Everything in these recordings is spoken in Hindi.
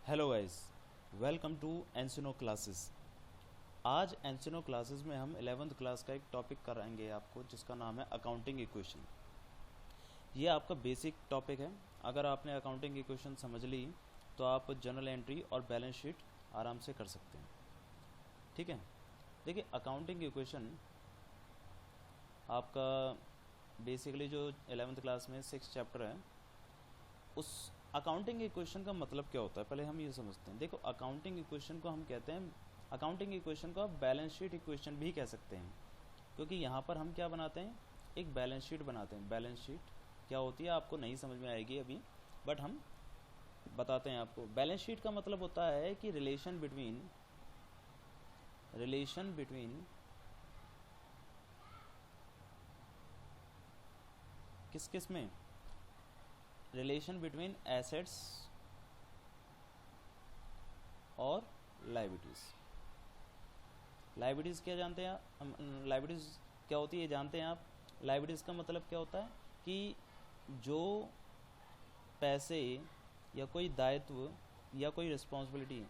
Hello guys, welcome to Encino classes. आज एनसिनो क्लासेस में हम 11th क्लास का एक टॉपिक कराएंगे आपको, जिसका नाम है अकाउंटिंग इक्वेशन। ये आपका बेसिक टॉपिक है। अगर आपने अकाउंटिंग इक्वेशन समझ ली तो आप जनरल एंट्री और बैलेंस शीट आराम से कर सकते हैं। ठीक है, देखिए अकाउंटिंग इक्वेशन आपका बेसिकली जो 11th क्लास में 6th चैप्टर है, उस अकाउंटिंग इक्वेशन का मतलब क्या होता है पहले हम ये समझते हैं। देखो, अकाउंटिंग इक्वेशन को हम कहते हैं, अकाउंटिंग इक्वेशन को आप बैलेंस शीट इक्वेशन भी कह सकते हैं, क्योंकि यहाँ पर हम क्या बनाते हैं, एक बैलेंस शीट बनाते हैं। बैलेंस शीट क्या होती है आपको नहीं समझ में आएगी अभी, बट हम बताते हैं आपको। बैलेंस शीट का मतलब होता है कि रिलेशन बिटवीन किस में, रिलेशन बिटवीन एसेट्स और लाइबिलिटीज़। लाइबिलिटीज़ क्या जानते हैं आप? लाइबिलिटीज़ क्या होती है ये जानते हैं आप? लाइबिलिटीज़ का मतलब क्या होता है कि जो पैसे या कोई दायित्व या कोई रिस्पॉन्सिबिलिटी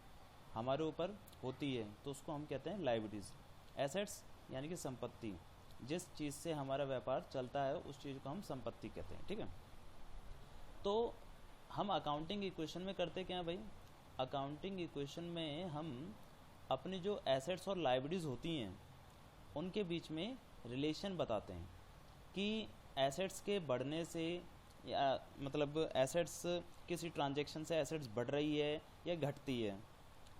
हमारे ऊपर होती है तो उसको हम कहते हैं लाइबिलिटीज़। एसेट्स यानी कि संपत्ति, जिस चीज़ से हमारा व्यापार चलता है उस चीज़ को हम संपत्ति कहते हैं। ठीक है, तो हम अकाउंटिंग इक्वेशन में करते क्या हैं भाई? अकाउंटिंग इक्वेशन में हम अपनी जो एसेट्स और लायबिलिटीज़ होती हैं उनके बीच में रिलेशन बताते हैं कि एसेट्स के बढ़ने से, या मतलब एसेट्स किसी ट्रांजैक्शन से एसेट्स बढ़ रही है या घटती है,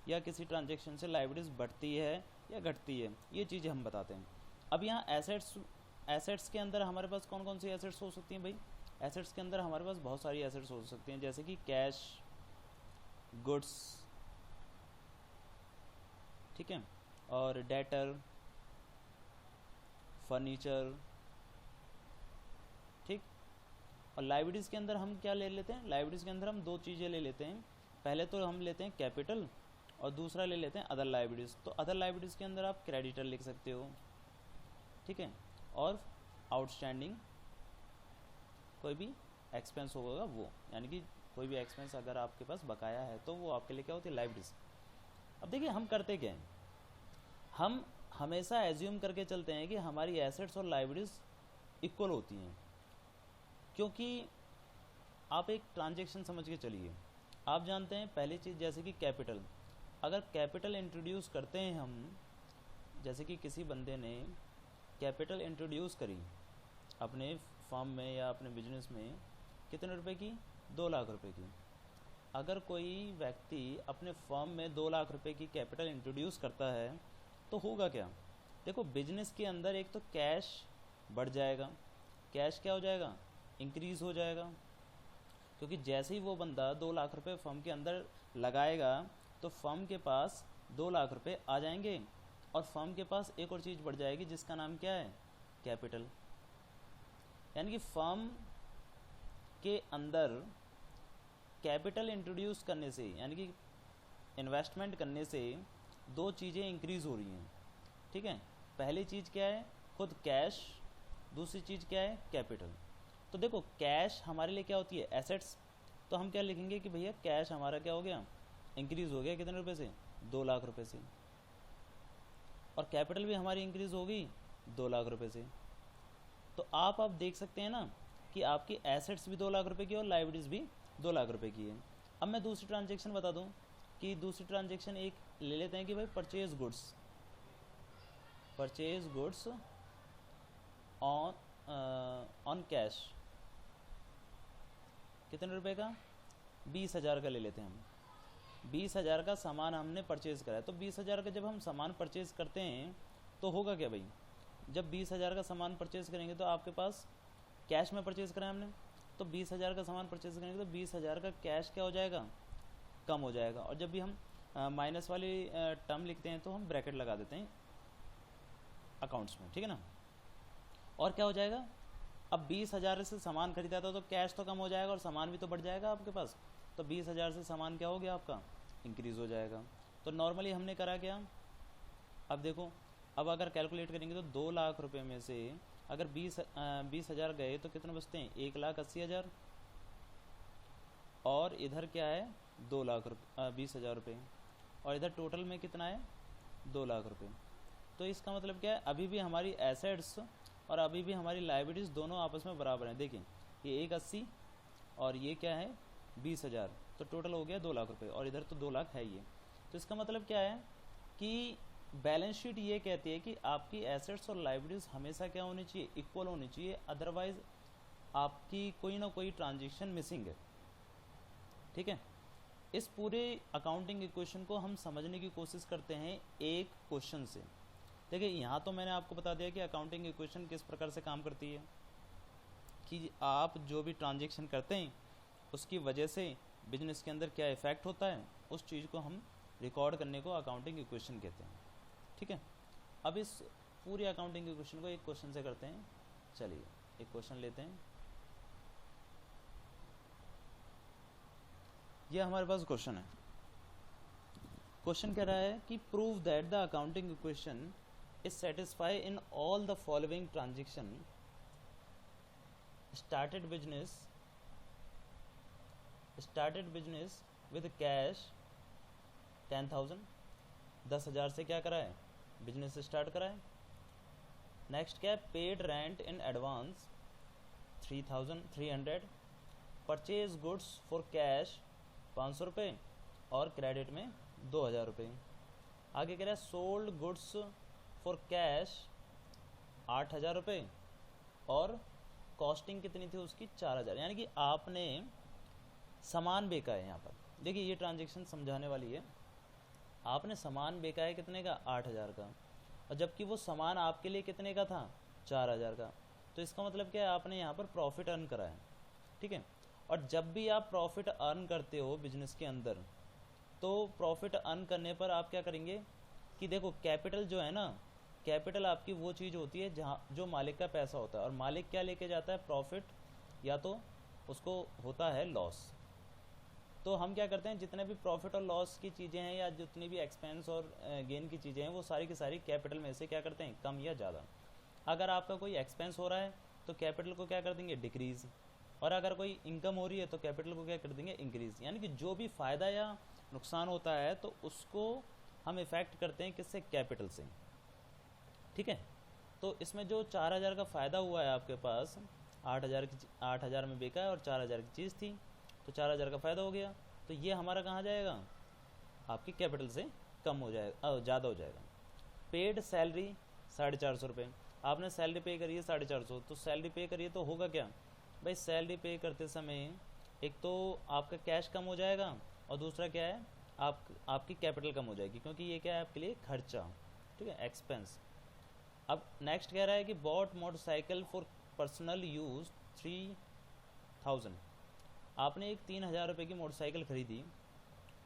या किसी ट्रांजैक्शन से लायबिलिटीज़ बढ़ती है या घटती है, ये चीज़ें हम बताते हैं। अब यहाँ एसेट्स के अंदर हमारे पास कौन कौन सी एसेट्स हो सकती हैं भाई? एसेट्स के अंदर हमारे पास बहुत सारी एसेट्स हो सकती हैं, जैसे कि कैश, गुड्स, ठीक है, और डेटर, फर्नीचर, ठीक। और लायबिलिटीज़ के अंदर हम क्या ले लेते हैं? लायबिलिटीज़ के अंदर हम दो चीज़ें ले लेते हैं। पहले तो हम लेते हैं कैपिटल और दूसरा ले लेते हैं अदर लायबिलिटीज़। तो अदर लायबिलिटीज़ के अंदर आप क्रेडिटर लिख सकते हो, ठीक है, और आउटस्टैंडिंग कोई भी एक्सपेंस होगा वो, यानी कि कोई भी एक्सपेंस अगर आपके पास बकाया है तो वो आपके लिए क्या होती है? लायबिलिटीज़। अब देखिए हम करते क्या हैं, हम हमेशा एज्यूम करके चलते हैं कि हमारी एसेट्स और लायबिलिटीज़ इक्वल होती हैं, क्योंकि आप एक ट्रांजैक्शन समझ के चलिए। आप जानते हैं पहली चीज़ जैसे कि कैपिटल, अगर कैपिटल इंट्रोड्यूस करते हैं हम, जैसे कि किसी बंदे ने कैपिटल इंट्रोड्यूस करी अपने फर्म में या अपने बिजनेस में, कितने रुपए की? 2 लाख रुपए की। अगर कोई व्यक्ति अपने फर्म में 2 लाख रुपए की कैपिटल इंट्रोड्यूस करता है तो होगा क्या? देखो, बिजनेस के अंदर एक तो कैश बढ़ जाएगा, कैश क्या हो जाएगा? इंक्रीज़ हो जाएगा, क्योंकि जैसे ही वो बंदा 2 लाख रुपए फर्म के अंदर लगाएगा तो फर्म के पास 2 लाख रुपए आ जाएंगे, और फर्म के पास एक और चीज़ बढ़ जाएगी जिसका नाम क्या है? कैपिटल। यानी कि फर्म के अंदर कैपिटल इंट्रोड्यूस करने से, यानी कि इन्वेस्टमेंट करने से दो चीज़ें इंक्रीज़ हो रही हैं, ठीक है। पहली चीज़ क्या है? खुद कैश, दूसरी चीज़ क्या है? कैपिटल। तो देखो, कैश हमारे लिए क्या होती है? एसेट्स। तो हम क्या लिखेंगे कि भैया कैश हमारा क्या हो गया? इंक्रीज़ हो गया। कितने रुपए से? 2 लाख रुपए से। और कैपिटल भी हमारी इंक्रीज़ हो गई 2 लाख रुपए से। तो आप देख सकते हैं ना कि आपकी एसेट्स भी 2 लाख रुपए की और लायबिलिटीज़ भी 2 लाख रुपए की है। अब मैं दूसरी ट्रांजैक्शन बता दूं कि दूसरी ट्रांजैक्शन एक ले लेते हैं कि भाई परचेज गुड्स ऑन कैश। कितने रुपए का? 20,000 का ले लेते हैं हम। 20,000 का सामान हमने परचेज़ करा है, तो 20,000 का जब हम सामान परचेज़ करते हैं तो होगा क्या भाई? जब 20,000 का सामान परचेज़ करेंगे तो आपके पास कैश में परचेज़ करा है हमने, तो 20,000 का सामान परचेज़ करेंगे तो 20,000 का कैश क्या हो जाएगा? कम हो जाएगा। और जब भी हम माइनस वाली टर्म लिखते हैं तो हम ब्रैकेट लगा देते हैं अकाउंट्स में, ठीक है ना। और क्या हो जाएगा? अब 20,000 से सामान खरीदा था तो कैश तो कम हो जाएगा और सामान भी तो बढ़ जाएगा आपके पास, तो 20,000 से सामान क्या हो गया आपका? इंक्रीज़ हो जाएगा। तो नॉर्मली हमने करा क्या? अब देखो, अब अगर कैलकुलेट करेंगे तो 2 लाख रुपए में से अगर 20,000 गए तो कितने बचते हैं? 1,80,000। और इधर क्या है? 20,000 रुपये, और इधर टोटल में कितना है 2 लाख रुपये। तो इसका मतलब क्या है, अभी भी हमारी एसेट्स और अभी भी हमारी लाइबिलिटीज़ दोनों आपस में बराबर हैं। देखिए ये 180 और ये क्या है 20,000, तो टोटल हो गया 2 लाख रुपये, और इधर तो 2 लाख है ही है। तो इसका मतलब क्या है कि बैलेंस शीट ये कहती है कि आपकी एसेट्स और लाइबिलिटीज़ हमेशा क्या होनी चाहिए, इक्वल होनी चाहिए, अदरवाइज़ आपकी कोई ना कोई ट्रांजेक्शन मिसिंग है। ठीक है, इस पूरे अकाउंटिंग इक्वेशन को हम समझने की कोशिश करते हैं एक क्वेश्चन से। देखिए यहाँ तो मैंने आपको बता दिया कि अकाउंटिंग इक्वेशन किस प्रकार से काम करती है, कि आप जो भी ट्रांजेक्शन करते हैं उसकी वजह से बिजनेस के अंदर क्या इफ़ेक्ट होता है, उस चीज़ को हम रिकॉर्ड करने को अकाउंटिंग इक्वेशन कहते हैं। ठीक है, अब इस पूरी अकाउंटिंग इक्वेशन को एक क्वेश्चन से करते हैं। चलिए एक क्वेश्चन लेते हैं। यह हमारे पास क्वेश्चन है। क्वेश्चन कह रहा है कि prove that the accounting equation is satisfy in all the following transaction. Started business with cash 10,000, 10,000 से क्या करा है, बिजनेस स्टार्ट करा है। नेक्स्ट क्या है, paid rent in advance 3,300, purchase goods for cash 500 रुपये और क्रेडिट में 2,000 रुपये। आगे कह रहा है सोल्ड गुड्स फॉर कैश 8,000 रुपये और कॉस्टिंग कितनी थी उसकी 4,000, यानी कि आपने सामान बेचा है। यहाँ पर देखिए ये ट्रांजेक्शन समझाने वाली है। आपने सामान बेचा है कितने का, 8,000 का, और जबकि वो सामान आपके लिए कितने का था, 4,000 का। तो इसका मतलब क्या है, आपने यहाँ पर प्रॉफिट अर्न करा है। ठीक है, और जब भी आप प्रॉफिट अर्न करते हो बिजनेस के अंदर, तो प्रॉफिट अर्न करने पर आप क्या करेंगे कि देखो कैपिटल जो है ना, कैपिटल आपकी वो चीज़ होती है जहाँ जो मालिक का पैसा होता है, और मालिक क्या लेके जाता है, प्रॉफिट, या तो उसको होता है लॉस। तो हम क्या करते हैं, जितने भी प्रॉफिट और लॉस की चीज़ें हैं या जितनी भी एक्सपेंस और गेन की चीज़ें हैं, वो सारी की सारी कैपिटल में से क्या करते हैं, कम या ज़्यादा। अगर आपका कोई एक्सपेंस हो रहा है तो कैपिटल को क्या कर देंगे, डिक्रीज़, और अगर कोई इनकम हो रही है तो कैपिटल को क्या कर देंगे, इंक्रीज़। यानी कि जो भी फ़ायदा या नुकसान होता है तो उसको हम इफ़ेक्ट करते हैं किससे, कैपिटल से। ठीक है, तो इसमें जो 4,000 का फ़ायदा हुआ है आपके पास, 8,000 में बेचा है और 4,000 की चीज़ थी, तो 4,000 का फ़ायदा हो गया, तो ये हमारा कहाँ जाएगा, आपकी कैपिटल से कम हो जाएगा, ज़्यादा हो जाएगा। पेड सैलरी 450 रुपये, आपने सैलरी पे करी है 450, तो सैलरी पे करिए तो होगा क्या भाई, सैलरी पे करते समय एक तो आपका कैश कम हो जाएगा, और दूसरा क्या है, आपकी कैपिटल कम हो जाएगी, क्योंकि ये क्या है आपके लिए खर्चा। ठीक है, एक्सपेंस। अब नेक्स्ट कह रहा है कि bought motorcycle for personal use 3,000, आपने एक 3,000 रुपये की मोटरसाइकिल खरीदी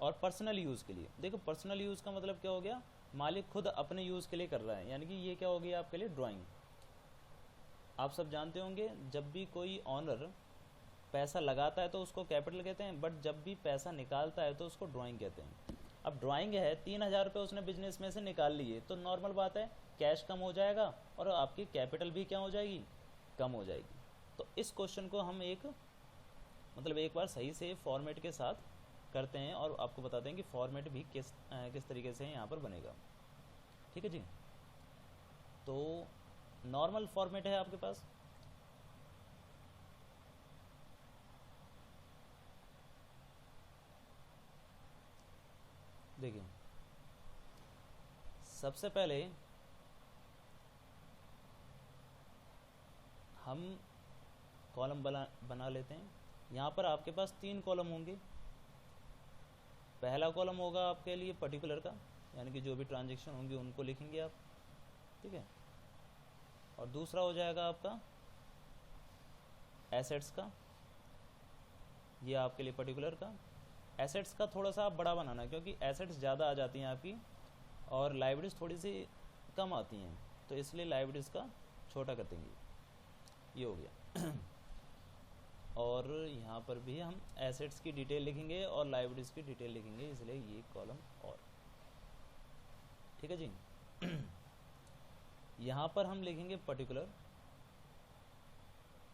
और पर्सनल यूज़ के लिए। देखो पर्सनल यूज़ का मतलब क्या हो गया, मालिक खुद अपने यूज़ के लिए कर रहा है, यानी कि ये क्या हो गया आपके लिए, ड्राइंग। आप सब जानते होंगे जब भी कोई ऑनर पैसा लगाता है तो उसको कैपिटल कहते हैं, बट जब भी पैसा निकालता है तो उसको ड्राइंग कहते हैं। अब ड्राइंग है, 3,000 रुपये उसने बिजनेस में से निकाल लिए, तो नॉर्मल बात है कैश कम हो जाएगा और आपकी कैपिटल भी क्या हो जाएगी, कम हो जाएगी। तो इस क्वेश्चन को हम एक बार सही से फॉर्मेट के साथ करते हैं और आपको बताते हैं कि फॉर्मेट भी किस तरीके से यहाँ पर बनेगा। ठीक है जी, तो नॉर्मल फॉर्मेट है आपके पास, देखिए सबसे पहले हम कॉलम बना लेते हैं। यहाँ पर आपके पास 3 कॉलम होंगे। पहला कॉलम होगा आपके लिए पर्टिकुलर का, यानी कि जो भी ट्रांजेक्शन होंगी उनको लिखेंगे आप। ठीक है, और दूसरा हो जाएगा आपका एसेट्स का, ये आपके लिए पर्टिकुलर का। एसेट्स का थोड़ा सा आप बड़ा बनाना, क्योंकि एसेट्स ज़्यादा आ जाती हैं आपकी और लाइबिलिटीज़ थोड़ी सी कम आती हैं, तो इसलिए लाइबिलिटीज़ का छोटा कर देंगे। ये हो गया और यहाँ पर भी हम एसेट्स की डिटेल लिखेंगे और लाइबिलिटीज़ की डिटेल लिखेंगे, इसलिए ये कॉलम और। ठीक है जी। यहाँ पर हम लिखेंगे पर्टिकुलर,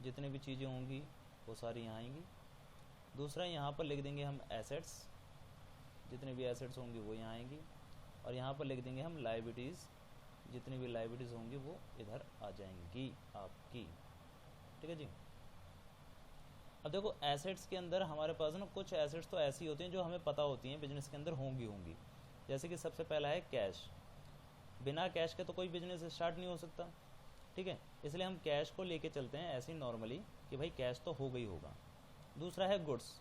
जितनी भी चीज़ें होंगी वो सारी यहाँ आएंगी। दूसरा यहाँ पर लिख देंगे हम एसेट्स, जितनी भी एसेट्स होंगी वो यहाँ आएंगी, और यहाँ पर लिख देंगे हम लाइबिलिटीज़, जितनी भी लाइबिलिटीज़ होंगी वो इधर आ जाएंगी आपकी। ठीक है जी। अब देखो एसेट्स के अंदर हमारे पास ना कुछ एसेट्स तो ऐसी होती हैं जो हमें पता होती हैं बिजनेस के अंदर होंगी। जैसे कि सबसे पहला है कैश। बिना कैश के तो कोई बिजनेस स्टार्ट नहीं हो सकता। ठीक है, इसलिए हम कैश को लेके चलते हैं ऐसे ही नॉर्मली कि भाई कैश तो हो गई होगा। दूसरा है गुड्स।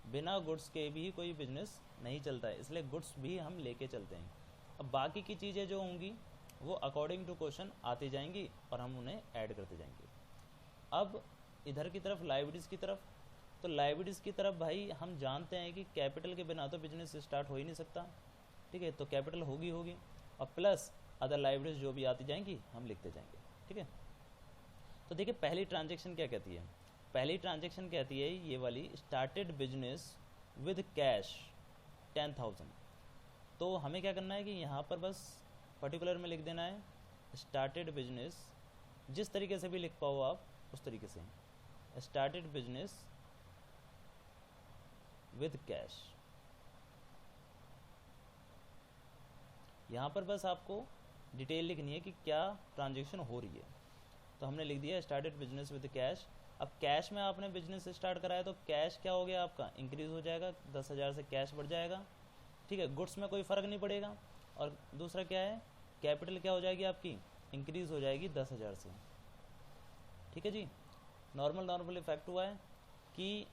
बिना गुड्स के भी कोई बिजनेस नहीं चलता है, इसलिए गुड्स भी हम लेके चलते हैं। अब बाकी की चीज़ें जो होंगी वो अकॉर्डिंग टू क्वेश्चन आती जाएंगी और हम उन्हें ऐड करते जाएंगे। अब इधर की तरफ लाइबिलिटीज़ की तरफ, तो लाइबिलिटीज़ की तरफ भाई हम जानते हैं कि कैपिटल के बिना तो बिजनेस स्टार्ट हो ही नहीं सकता। ठीक है, तो कैपिटल होगी और प्लस अदर लाइबिलिटीज़ जो भी आती जाएंगी हम लिखते जाएंगे। ठीक है, तो देखिए पहली ट्रांजेक्शन क्या कहती है। पहली ट्रांजेक्शन कहती है ये वाली, स्टार्टेड बिजनेस विद कैश 10,000। तो हमें क्या करना है कि यहाँ पर बस पर्टिकुलर में लिख देना है स्टार्टेड बिजनेस, जिस तरीके से भी लिख पाओ आप उस तरीके से, स्टार्टेड बिजनेस विद कैश। यहाँ पर बस आपको डिटेल लिखनी है कि क्या ट्रांजेक्शन हो रही है। तो हमने लिख दिया स्टार्टेड बिजनेस विद कैश। अब कैश में आपने बिजनेस स्टार्ट कराया तो कैश क्या हो गया आपका, इंक्रीज हो जाएगा, 10,000 से कैश बढ़ जाएगा। ठीक है, गुड्स में कोई फ़र्क नहीं पड़ेगा। और दूसरा क्या है, कैपिटल क्या हो जाएगी आपकी, इंक्रीज हो जाएगी 10,000 से। ठीक है जी, नॉर्मल इफेक्ट हुआ है कि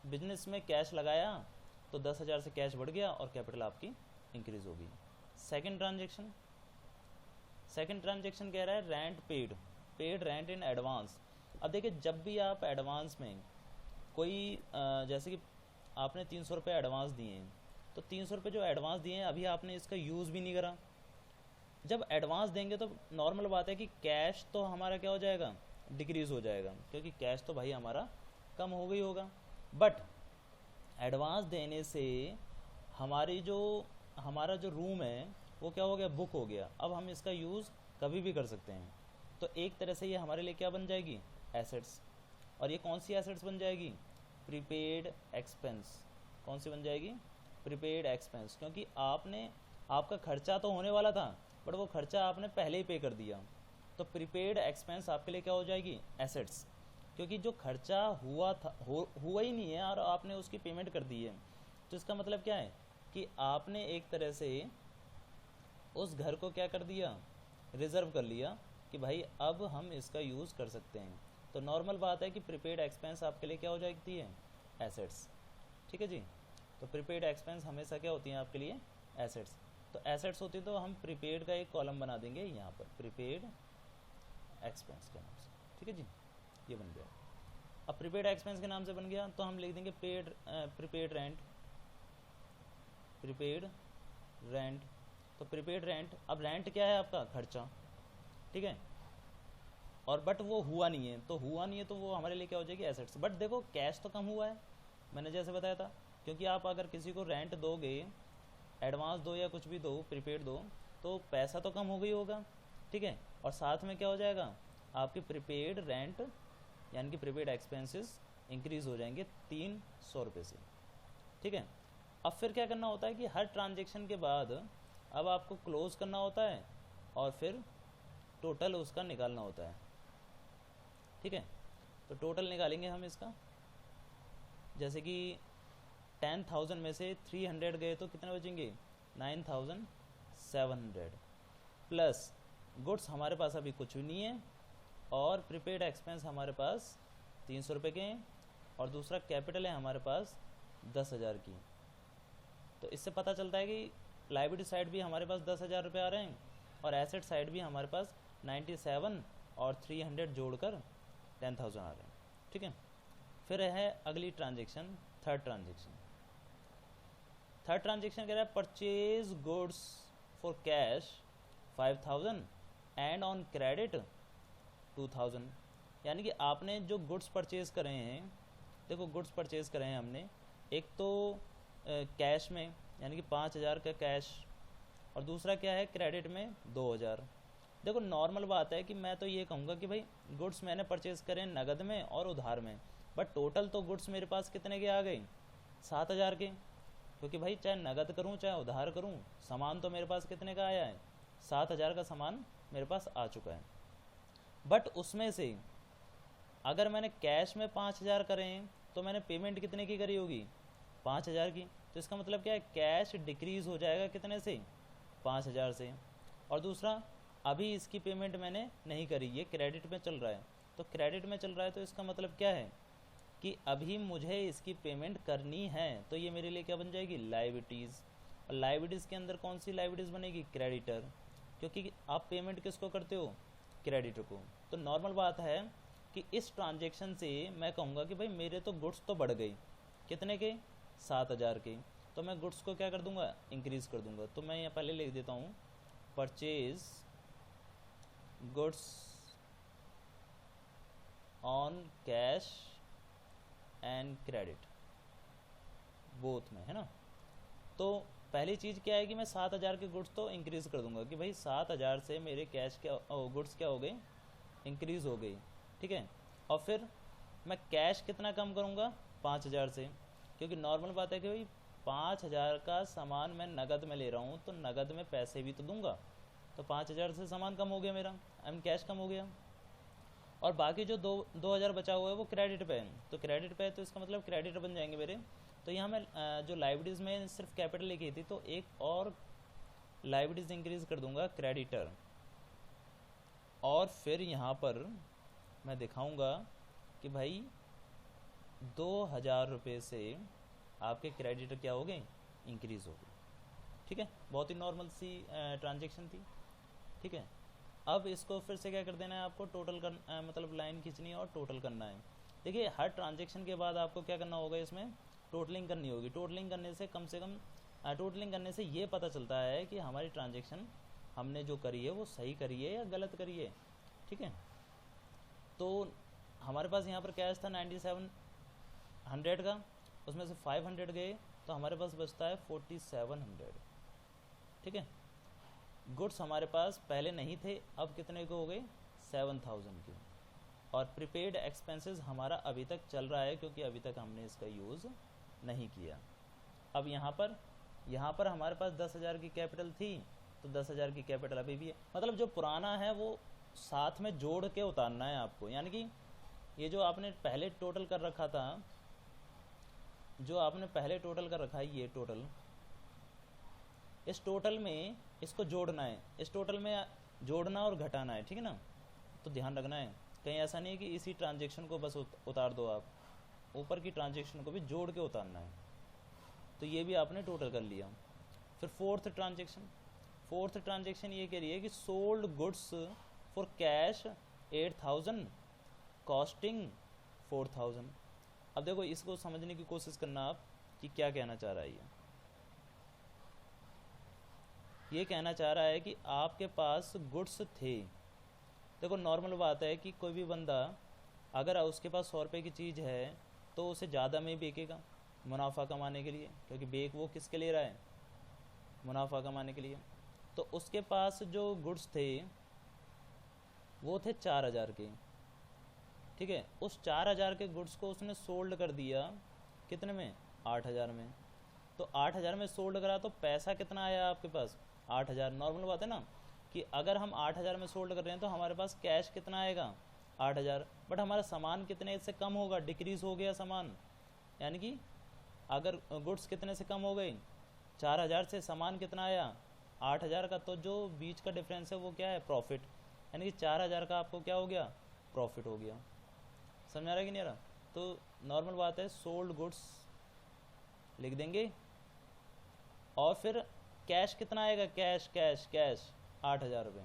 बिजनेस में कैश लगाया तो 10,000 से कैश बढ़ गया और कैपिटल आपकी इंक्रीज हो गई। सेकेंड ट्रांजेक्शन कह रहा है rent paid rent in advance. अब देखिए जब भी आप एडवांस में कोई जैसे कि आपने 300 रुपये एडवांस दिए हैं, तो 300 रुपये जो एडवांस दिए हैं अभी आपने इसका यूज़ भी नहीं करा। जब एडवांस देंगे तो नॉर्मल बात है कि कैश तो हमारा क्या हो जाएगा, डिक्रीज़ हो जाएगा, क्योंकि कैश तो भाई हमारा कम हो गई होगा। बट एडवांस देने से हमारा जो रूम है वो क्या हो गया, बुक हो गया। अब हम इसका यूज़ कभी भी कर सकते हैं। तो एक तरह से ये हमारे लिए क्या बन जाएगी, एसेट्स। और ये कौन सी एसेट्स बन जाएगी, प्रीपेड एक्सपेंस। कौन सी बन जाएगी, प्रीपेड एक्सपेंस, क्योंकि आपका खर्चा तो होने वाला था बट वो खर्चा आपने पहले ही पे कर दिया। तो प्रीपेड एक्सपेंस आपके लिए क्या हो जाएगी, एसेट्स, क्योंकि जो खर्चा हुआ ही नहीं है और आपने उसकी पेमेंट कर दी है। तो इसका मतलब क्या है कि आपने एक तरह से उस घर को क्या कर दिया, रिजर्व कर लिया कि भाई अब हम इसका यूज़ कर सकते हैं। तो नॉर्मल बात है कि प्रीपेड एक्सपेंस आपके लिए क्या हो जाती है, एसेट्स। ठीक है जी, तो प्रीपेड एक्सपेंस हमेशा क्या होती हैं आपके लिए, एसेट्स। तो एसेट्स होती तो हम प्रीपेड का एक कॉलम बना देंगे यहाँ पर, प्रीपेड एक्सपेंस के नाम से। ठीक है जी, ये बन गया। अब प्रीपेड एक्सपेंस के नाम से बन गया तो हम लिख देंगे प्रीपेड रेंट। तो प्रीपेड रेंट, अब रेंट क्या है आपका, खर्चा। ठीक है, और बट वो हुआ नहीं है, तो वो हमारे लिए क्या हो जाएगी, एसेट्स। बट देखो कैश तो कम हुआ है, मैंने जैसे बताया था, क्योंकि आप अगर किसी को रेंट दोगे, एडवांस दो या कुछ भी दो, प्रीपेड दो, तो पैसा तो कम हो गई होगा। ठीक है, और साथ में क्या हो जाएगा, आपके प्रीपेड रेंट यानी कि प्रीपेड एक्सपेंसेस इंक्रीज हो जाएंगे 300 रुपये से। ठीक है, अब फिर क्या करना होता है कि हर ट्रांजेक्शन के बाद अब आपको क्लोज करना होता है और फिर टोटल उसका निकालना होता है। ठीक है, तो टोटल निकालेंगे हम इसका, जैसे कि 10,000 में से 300 गए तो कितने बचेंगे, 9,700 प्लस गुड्स हमारे पास अभी कुछ भी नहीं है और प्रीपेड एक्सपेंस हमारे पास 300 रुपये के हैं और दूसरा कैपिटल है हमारे पास 10,000 की। तो इससे पता चलता है कि लायबिलिटी साइड भी हमारे पास 10,000 रुपये आ रहे हैं और एसेट साइड भी हमारे पास 97 और 300 जोड़कर 10,000 आ रहे हैं। ठीक है, फिर है अगली ट्रांजेक्शन, थर्ड ट्रांजेक्शन कह रहा है purchase goods for cash 5,000 and on credit 2,000। यानी कि आपने जो गुड्स परचेज़ करे हैं, देखो गुड्स परचेज़ करे हैं हमने, एक तो कैश में यानी कि 5,000 का कैश और दूसरा क्या है क्रेडिट में 2,000। देखो नॉर्मल बात है कि मैं तो ये कहूँगा कि भाई गुड्स मैंने परचेज़ करे नगद में और उधार में, बट टोटल तो गुड्स मेरे पास कितने के आ गए, 7,000 के। क्योंकि भाई चाहे नगद करूँ चाहे उधार करूँ, सामान तो मेरे पास कितने का आया है, 7,000 का सामान मेरे पास आ चुका है। बट उसमें से अगर मैंने कैश में 5,000 करें तो मैंने पेमेंट कितने की करी होगी, 5,000 की। तो इसका मतलब क्या है, कैश डिक्रीज़ हो जाएगा कितने से, 5,000 से। और दूसरा, अभी इसकी पेमेंट मैंने नहीं करी, ये क्रेडिट में चल रहा है। तो क्रेडिट में चल रहा है तो इसका मतलब क्या है कि अभी मुझे इसकी पेमेंट करनी है, तो ये मेरे लिए क्या बन जाएगी, लाइबिलिटीज़। और लाइबिलिटीज़ के अंदर कौन सी लाइबिलिटीज़ बनेगी, क्रेडिटर, क्योंकि आप पेमेंट किसको करते हो, क्रेडिटर को। तो नॉर्मल बात है कि इस ट्रांजेक्शन से मैं कहूँगा कि भाई मेरे तो गुड्स तो बढ़ गई, कितने के, 7,000 के, तो मैं गुड्स को क्या कर दूंगा, इंक्रीज़ कर दूंगा। तो मैं यहाँ पहले लिख देता हूँ, purchase goods on cash and credit, both में, है ना। तो पहली चीज़ क्या है कि मैं 7,000 के गुड्स तो इंक्रीज़ कर दूंगा कि भाई 7,000 से मेरे कैश क्या गुड्स क्या हो गई, इंक्रीज़ हो गई, ठीक है। और फिर मैं कैश कितना कम करूँगा, 5,000 से, क्योंकि नॉर्मल बात है कि भाई 5,000 का सामान मैं नगद में ले रहा हूँ तो नगद में पैसे भी तो दूंगा। तो 5,000 से सामान कम हो गया मेरा, कैश कम हो गया। और बाकी जो 2,000 बचा हुआ है वो क्रेडिट पे है, तो क्रेडिट पे है तो इसका मतलब क्रेडिट बन जाएंगे मेरे। तो यहाँ मैं जो लाइबिलिटीज़ में सिर्फ कैपिटल लिखी थी तो एक और लाइबिलिटीज़ इंक्रीज़ कर दूंगा, क्रेडिटर। और फिर यहाँ पर मैं दिखाऊंगा कि भाई 2,000 रुपये से आपके क्रेडिटर क्या हो गए, इंक्रीज़ हो गए, ठीक है। बहुत ही नॉर्मल सी ट्रांजेक्शन थी, ठीक है। अब इसको फिर से क्या कर देना है, आपको टोटल कर मतलब लाइन खींचनी है और टोटल करना है। देखिए हर ट्रांजेक्शन के बाद आपको क्या करना होगा, इसमें टोटलिंग करनी होगी। टोटलिंग करने से कम टोटलिंग करने से ये पता चलता है कि हमारी ट्रांजेक्शन हमने जो करी है वो सही करी है या गलत करी है, ठीक है। तो हमारे पास यहाँ पर कैश था 9,700 का, उसमें से 500 गए तो हमारे पास बचता है 4,700, ठीक है। गुड्स हमारे पास पहले नहीं थे, अब कितने को हो गए, 7,000 के। और प्रीपेड एक्सपेंसेस हमारा अभी तक चल रहा है क्योंकि अभी तक हमने इसका यूज़ नहीं किया। अब यहाँ पर हमारे पास 10,000 की कैपिटल थी, तो 10,000 की कैपिटल अभी भी है। मतलब जो पुराना है वो साथ में जोड़ के उतारना है आपको, यानी कि ये जो आपने पहले टोटल कर रखा था, जो आपने पहले टोटल कर रखा है, ये टोटल, इस टोटल में इसको जोड़ना है, इस टोटल में जोड़ना और घटाना है, ठीक है ना। तो ध्यान रखना है, कहीं ऐसा नहीं है कि इसी ट्रांजेक्शन को बस उतार दो, आप ऊपर की ट्रांजेक्शन को भी जोड़ के उतारना है। तो ये भी आपने टोटल कर लिया। फिर फोर्थ ट्रांजेक्शन ये कह रही है कि sold goods for cash 8,000, costing 4,000। अब देखो इसको समझने की कोशिश करना आप कि क्या कहना चाह रहा है। ये कहना चाह रहा है कि आपके पास गुड्स थे। देखो नॉर्मल बात है कि कोई भी बंदा अगर उसके पास 100 रुपये की चीज़ है तो उसे ज़्यादा में बेचेगा मुनाफा कमाने के लिए, क्योंकि बेच वो किसके ले रहा है, मुनाफा कमाने के लिए। तो उसके पास जो गुड्स थे वो थे 4,000 के, ठीक है। उस 4,000 के गुड्स को उसने सोल्ड कर दिया कितने में, 8,000 में। तो 8,000 में सोल्ड करा तो पैसा कितना आया आपके पास, 8,000। नॉर्मल बात है ना कि अगर हम 8,000 में सोल्ड कर रहे हैं तो हमारे पास कैश कितना आएगा, 8,000। बट हमारा सामान कितने से कम होगा, डिक्रीज़ हो गया सामान, यानी कि अगर गुड्स कितने से कम हो गई, 4,000 से सामान कितना आया, 8,000 का। तो जो बीच का डिफरेंस है वो क्या है, प्रॉफिट, यानी कि 4,000 का आपको क्या हो गया, प्रॉफिट हो गया। समझ आ रहा है कि नहीं आ रहा। तो नॉर्मल बात है, सोल्ड गुड्स लिख देंगे और फिर कैश कितना आएगा, कैश 8,000 रुपये।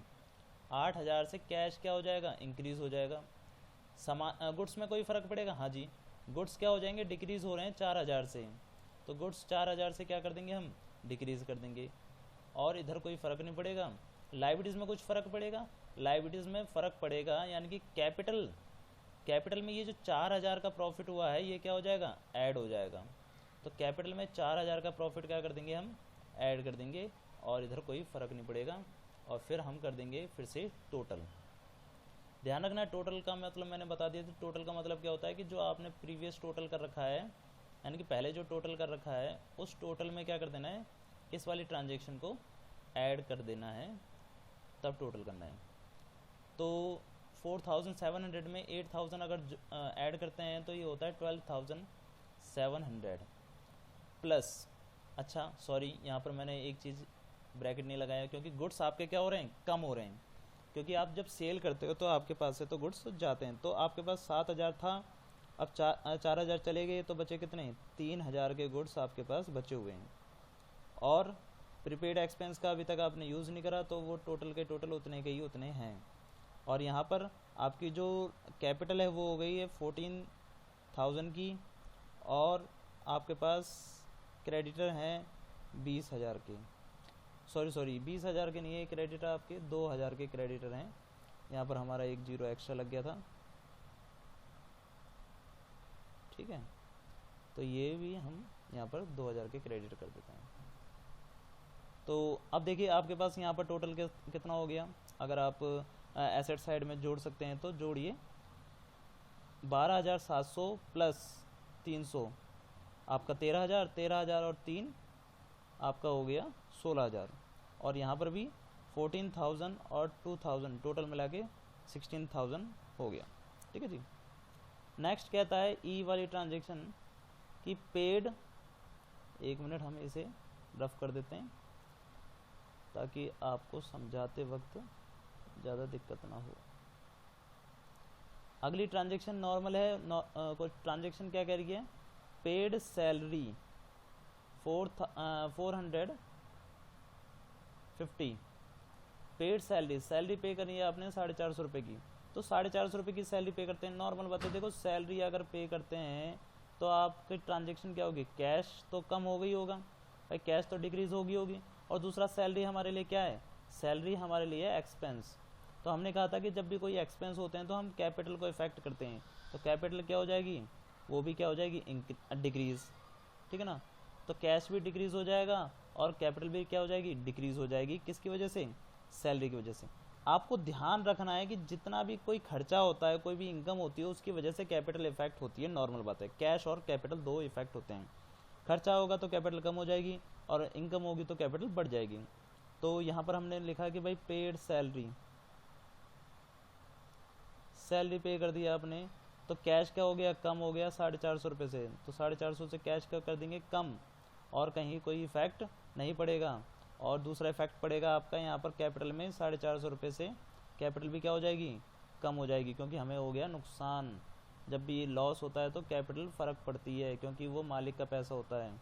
8,000 से कैश क्या हो जाएगा, इंक्रीज़ हो जाएगा। सामान गुड्स में कोई फ़र्क पड़ेगा, हाँ जी, गुड्स क्या हो जाएंगे, डिक्रीज़ हो रहे हैं 4,000 से, तो गुड्स 4,000 से क्या कर देंगे हम, डिक्रीज़ कर देंगे। और इधर कोई फ़र्क नहीं पड़ेगा। लाइबिलिटीज़ में कुछ फ़र्क पड़ेगा, लाइबिलिटीज़ में फ़र्क पड़ेगा, यानी कि कैपिटल में ये जो 4,000 का प्रॉफिट हुआ है ये क्या हो जाएगा, ऐड हो जाएगा। तो कैपिटल में 4,000 का प्रॉफिट क्या कर देंगे हम, ऐड कर देंगे, और इधर कोई फ़र्क नहीं पड़ेगा। और फिर हम कर देंगे फिर से टोटल। ध्यान रखना, टोटल का मतलब मैंने बता दिया था, टोटल का मतलब क्या होता है कि जो आपने प्रीवियस टोटल कर रखा है यानी कि पहले जो टोटल कर रखा है उस टोटल में क्या कर देना है, इस वाली ट्रांजेक्शन को ऐड कर देना है, तब टोटल करना है। तो 4700 में 8000 अगर ऐड करते हैं तो ये होता है 12700 प्लस, अच्छा सॉरी यहाँ पर मैंने एक चीज़ ब्रैकेट नहीं लगाया क्योंकि गुड्स आपके क्या हो रहे हैं, कम हो रहे हैं, क्योंकि आप जब सेल करते हो तो आपके पास से तो गुड्स जाते हैं। तो आपके पास 7000 था, अब 4000 चले गए तो बचे कितने, 3000 के गुड्स आपके पास बचे हुए हैं। और प्रीपेड एक्सपेंस का अभी तक आपने यूज़ नहीं करा तो वो टोटल के टोटल उतने के ही उतने हैं। और यहाँ पर आपकी जो कैपिटल है वो हो गई है 14000 की, और आपके पास क्रेडिटर हैं 20000 के, सॉरी 20000 के नहीं है क्रेडिटर, आपके 2000 के क्रेडिटर हैं। यहाँ पर हमारा एक जीरो एक्स्ट्रा लग गया था, ठीक है, तो ये भी हम यहाँ पर 2000 के क्रेडिट कर देते हैं। तो अब देखिए आपके पास यहाँ पर टोटल कितना हो गया, अगर आप एसेट साइड में जोड़ सकते हैं तो जोड़िए, 12700 प्लस 300 आपका 13000, 13000 और 3 आपका हो गया 16000, और यहाँ पर भी 14000 और 2000 टोटल मिला के 16000 हो गया, ठीक है जी। नेक्स्ट कहता है ई वाली ट्रांजेक्शन की पेड, एक मिनट हम इसे रफ कर देते हैं ताकि आपको समझाते वक्त ज़्यादा दिक्कत ना हो। अगली ट्रांजेक्शन नॉर्मल है, कुछ ट्रांजेक्शन क्या कह रही है, पेड सैलरी 450, पेड सैलरी पे करनी है आपने 450 रुपये की, तो 450 रुपये की सैलरी पे करते हैं, नॉर्मल बात है। देखो सैलरी अगर पे करते हैं तो आपकी ट्रांजेक्शन क्या होगी, कैश तो कम हो गई होगा भाई, कैश तो डिक्रीज होगी, और दूसरा सैलरी हमारे लिए क्या है, सैलरी हमारे लिए एक्सपेंस। तो हमने कहा था कि जब भी कोई एक्सपेंस होते हैं तो हम कैपिटल को इफेक्ट करते हैं, तो कैपिटल क्या हो जाएगी, वो भी क्या हो जाएगी, डिक्रीज, ठीक है ना। तो कैश भी डिक्रीज हो जाएगा और कैपिटल भी क्या हो जाएगी, डिक्रीज हो जाएगी, किसकी वजह से, सैलरी की वजह से। आपको ध्यान रखना है कि जितना भी कोई खर्चा होता है, कोई भी इनकम होती है, उसकी वजह से कैपिटल इफेक्ट होती है, नॉर्मल बात है। कैश और कैपिटल दो इफेक्ट होते हैं, खर्चा होगा तो कैपिटल कम हो जाएगी और इनकम होगी तो कैपिटल बढ़ जाएगी। तो यहाँ पर हमने लिखा कि भाई पेड सैलरी पे कर दिया आपने, तो कैश क्या हो गया, कम हो गया 450 रुपये से, तो 450 से कैश क्या कर देंगे, कम, और कहीं कोई इफेक्ट नहीं पड़ेगा। और दूसरा इफेक्ट पड़ेगा आपका यहाँ पर कैपिटल में, 450 रुपये से कैपिटल भी क्या हो जाएगी, कम हो जाएगी, क्योंकि हमें हो गया नुकसान। जब भी लॉस होता है तो कैपिटल फ़र्क पड़ती है, क्योंकि वो मालिक का पैसा होता है,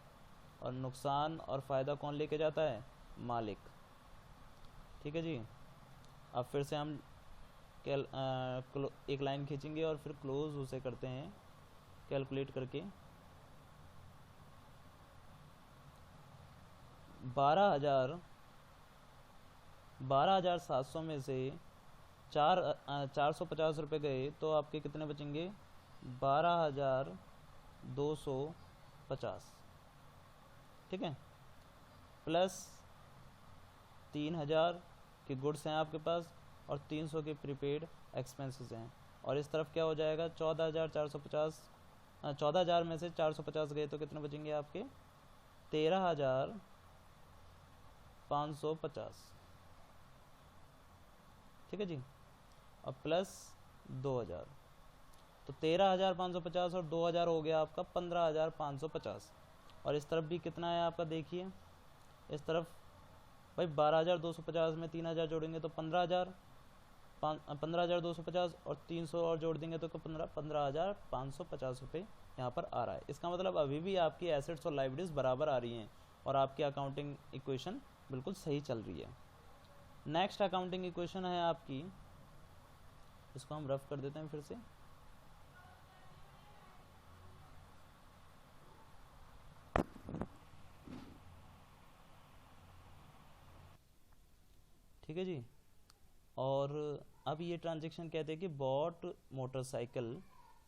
और नुकसान और फ़ायदा कौन लेके जाता है, मालिक, ठीक है जी। अब फिर से हम एक लाइन खींचेंगे और फिर क्लोज उसे करते हैं कैलकुलेट करके। 12700 में से 450 रुपये गए तो आपके कितने बचेंगे, 12250, ठीक है, प्लस 3000 के गुड्स हैं आपके पास और 300 के प्रीपेड एक्सपेंसेस हैं, और इस तरफ क्या हो जाएगा, 14450, 14000 में से 450 गए तो कितने बचेंगे आपके, 13550, ठीक है जी, और प्लस 2000, तो 13550 और 2000 हो गया आपका 15550। और इस तरफ भी कितना है आपका, देखिए इस तरफ भाई 12250 में 3000 जोड़ेंगे तो 15000, 15250 और 300 और जोड़ देंगे तो 15550 रुपये यहाँ पर आ रहा है। इसका मतलब अभी भी आपकी एसेट्स और लायबिलिटीज़ बराबर आ रही हैं और आपकी अकाउंटिंग इक्वेशन बिल्कुल सही चल रही है। नेक्स्ट अकाउंटिंग इक्वेशन है आपकी, इसको हम रफ कर देते हैं फिर से। ठीक है जी, और अब ये ट्रांजेक्शन कहते हैं कि bought motorcycle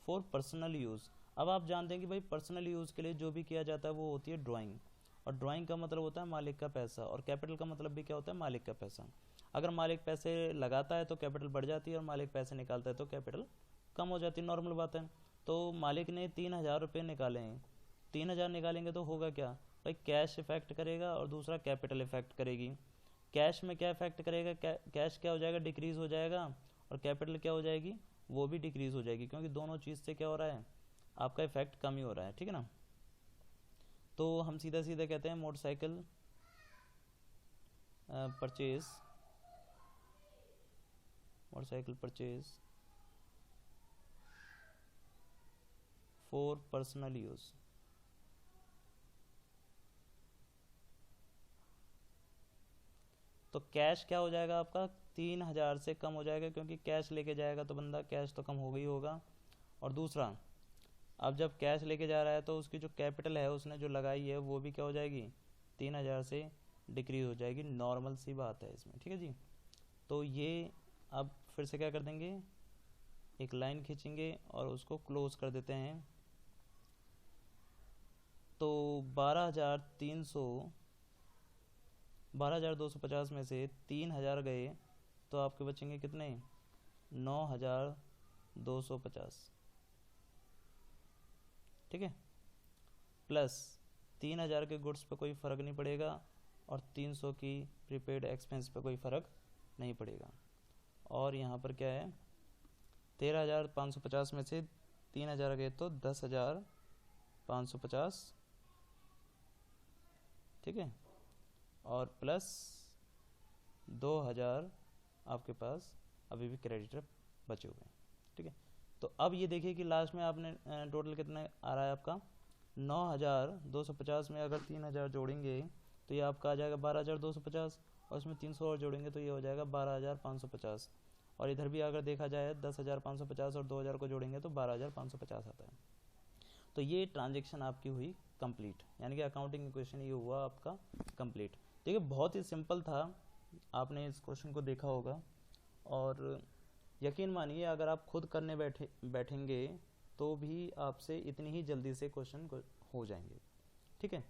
for personal use. अब आप जानते हैं कि भाई पर्सनल यूज़ के लिए जो भी किया जाता है वो होती है ड्राइंग, और ड्राइंग का मतलब होता है मालिक का पैसा, और कैपिटल का मतलब भी क्या होता है, मालिक का पैसा। अगर मालिक पैसे लगाता है तो कैपिटल बढ़ जाती है, और मालिक पैसे निकालता है तो कैपिटल कम हो जाती है, नॉर्मल बात है। तो मालिक ने 3000 रुपये निकाले हैं, 3000 निकालेंगे तो होगा क्या भाई, कैश इफेक्ट करेगा और दूसरा कैपिटल इफेक्ट करेगी। कैश में क्या इफेक्ट करेगा, कैश क्या हो जाएगा, डिक्रीज हो जाएगा, और कैपिटल क्या हो जाएगी, वो भी डिक्रीज हो जाएगी, क्योंकि दोनों चीज़ से क्या हो रहा है, आपका इफेक्ट कम ही हो रहा है, ठीक है ना। तो हम सीधा सीधा कहते हैं motorcycle purchase for personal use. तो कैश क्या हो जाएगा आपका, 3000 से कम हो जाएगा, क्योंकि कैश लेके जाएगा तो बंदा कैश तो कम हो गई होगा। और दूसरा, अब जब कैश लेके जा रहा है तो उसकी जो कैपिटल है उसने जो लगाई है वो भी क्या हो जाएगी, 3000 से डिक्रीज हो जाएगी, नॉर्मल सी बात है इसमें, ठीक है जी। तो ये अब फिर से क्या कर देंगे, एक लाइन खींचेंगे और उसको क्लोज कर देते हैं। तो 12,250 में से 3000 गए तो आपके बचेंगे कितने, 9,250, ठीक है। प्लस 3000 के गुड्स पे कोई फ़र्क नहीं पड़ेगा और 300 की प्रीपेड एक्सपेंस पे कोई फ़र्क नहीं पड़ेगा। और यहाँ पर क्या है, 13,550 में से 3000 गए तो 10,550, ठीक है, और प्लस 2,000 आपके पास अभी भी क्रेडिटर बचे हुए हैं, ठीक है। तो अब ये देखिए कि लास्ट में आपने टोटल कितना आ रहा है आपका, 9,250 में अगर 3,000 जोड़ेंगे तो ये आपका आ जाएगा 12,250, और इसमें 300 और जोड़ेंगे तो ये हो जाएगा 12,550, और इधर भी अगर देखा जाए 10,550 और 2,000 को जोड़ेंगे तो 12,550 आता है। तो ये ट्रांजेक्शन आपकी हुई कंप्लीट, यानी कि अकाउंटिंग इक्वेशन ये हुआ आपका कंप्लीट। देखिए बहुत ही सिंपल था, आपने इस क्वेश्चन को देखा होगा, और यकीन मानिए अगर आप खुद करने बैठेंगे तो भी आपसे इतनी ही जल्दी से क्वेश्चन हो जाएंगे, ठीक है।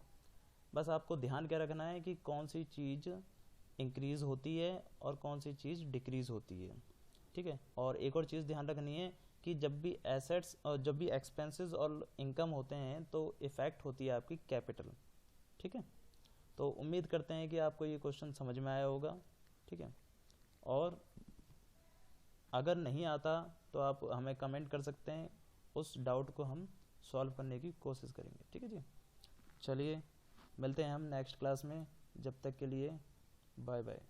बस आपको ध्यान क्या रखना है कि कौन सी चीज़ इंक्रीज होती है और कौन सी चीज़ डिक्रीज होती है, ठीक है। और एक और चीज़ ध्यान रखनी है कि जब भी एसेट्स और जब भी एक्सपेंसेस और इनकम होते हैं तो इफ़ेक्ट होती है आपकी कैपिटल, ठीक है। तो उम्मीद करते हैं कि आपको ये क्वेश्चन समझ में आया होगा, ठीक है। और अगर नहीं आता तो आप हमें कमेंट कर सकते हैं, उस डाउट को हम सॉल्व करने की कोशिश करेंगे, ठीक है जी। चलिए मिलते हैं हम नेक्स्ट क्लास में, जब तक के लिए बाय बाय।